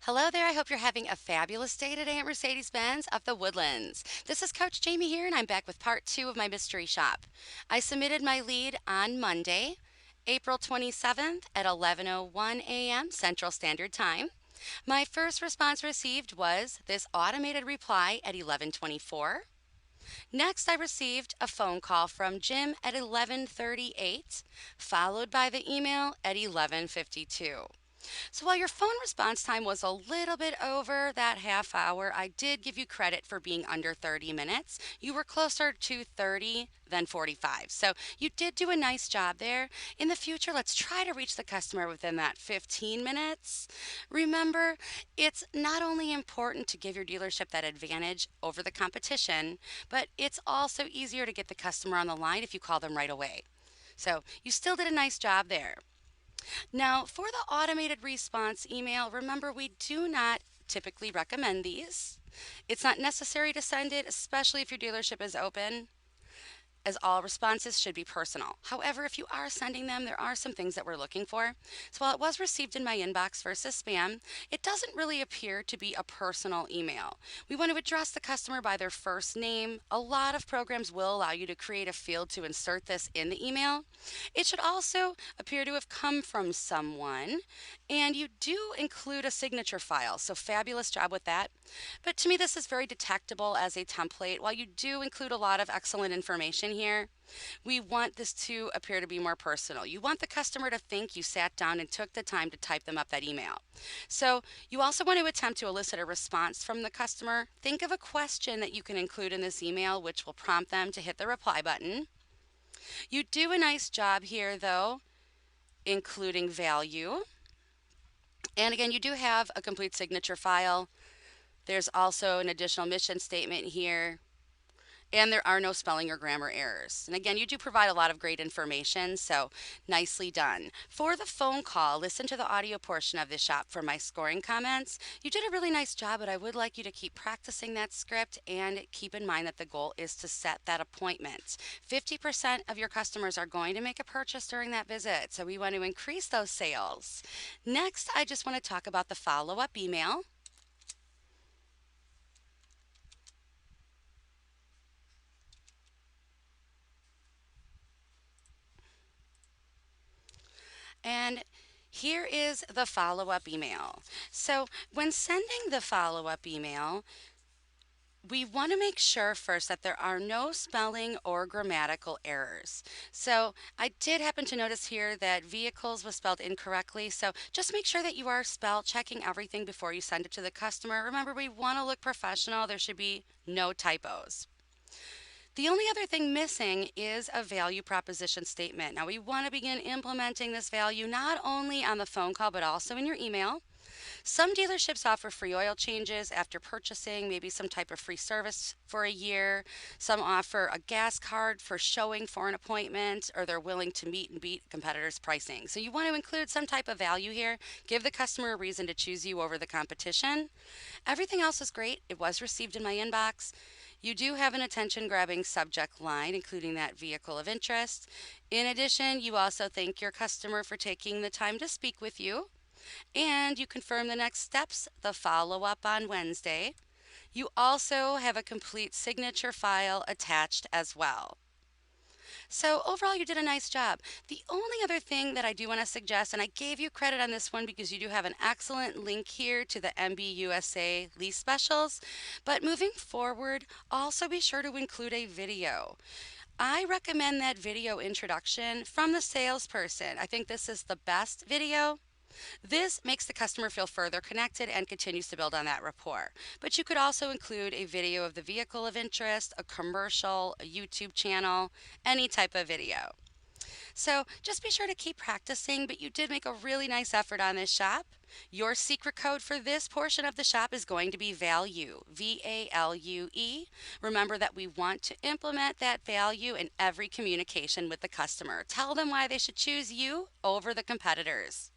Hello there. I hope you're having a fabulous day today at Mercedes-Benz of the Woodlands. This is Coach Jamie here, and I'm back with part two of my mystery shop. I submitted my lead on Monday, April 27th at 11:01 a.m. Central Standard Time. My first response received was this automated reply at 11:24. Next, I received a phone call from Jim at 11:38, followed by the email at 11:52. So while your phone response time was a little bit over that half hour, I did give you credit for being under 30 minutes. You were closer to 30 than 45. So you did do a nice job there. In the future, let's try to reach the customer within that 15 minutes. Remember, it's not only important to give your dealership that advantage over the competition, but it's also easier to get the customer on the line if you call them right away. So you still did a nice job there. Now, for the automated response email, remember we do not typically recommend these. It's not necessary to send it, especially if your dealership is open, as all responses should be personal. However, if you are sending them, there are some things that we're looking for. So while it was received in my inbox versus spam, it doesn't really appear to be a personal email. We want to address the customer by their first name. A lot of programs will allow you to create a field to insert this in the email. It should also appear to have come from someone, and you do include a signature file, so fabulous job with that. But to me, this is very detectable as a template. While you do include a lot of excellent information here, we want this to appear to be more personal. You want the customer to think you sat down and took the time to type them up that email. So you also want to attempt to elicit a response from the customer. Think of a question that you can include in this email, which will prompt them to hit the reply button. You do a nice job here, though, including value. And again, you do have a complete signature file. There's also an additional mission statement here, and there are no spelling or grammar errors. And again, you do provide a lot of great information, so nicely done. For the phone call, listen to the audio portion of this shop for my scoring comments. You did a really nice job, but I would like you to keep practicing that script and keep in mind that the goal is to set that appointment. 50% of your customers are going to make a purchase during that visit, so we want to increase those sales. Next, I just want to talk about the follow-up email. And here is the follow up email. So, when sending the follow up email, we want to make sure first that there are no spelling or grammatical errors. So, I did happen to notice here that vehicles was spelled incorrectly. So, just make sure that you are spell checking everything before you send it to the customer. Remember, we want to look professional, there should be no typos. The only other thing missing is a value proposition statement. Now, we want to begin implementing this value not only on the phone call but also in your email. Some dealerships offer free oil changes after purchasing, maybe some type of free service for a year. Some offer a gas card for showing for an appointment, or they're willing to meet and beat competitors' pricing. So you want to include some type of value here. Give the customer a reason to choose you over the competition. Everything else is great. It was received in my inbox. You do have an attention grabbing subject line, including that vehicle of interest. In addition, you also thank your customer for taking the time to speak with you, and you confirm the next steps, the follow up on Wednesday. You also have a complete signature file attached as well. So overall, you did a nice job. The only other thing that I do want to suggest, and I gave you credit on this one because you do have an excellent link here to the MBUSA lease specials, but moving forward, also be sure to include a video. I recommend that video introduction from the salesperson. I think this is the best video. This makes the customer feel further connected and continues to build on that rapport. But you could also include a video of the vehicle of interest, a commercial, a YouTube channel, any type of video. So just be sure to keep practicing, but you did make a really nice effort on this shop. Your secret code for this portion of the shop is going to be value, VALUE. Remember that we want to implement that value in every communication with the customer. Tell them why they should choose you over the competitors.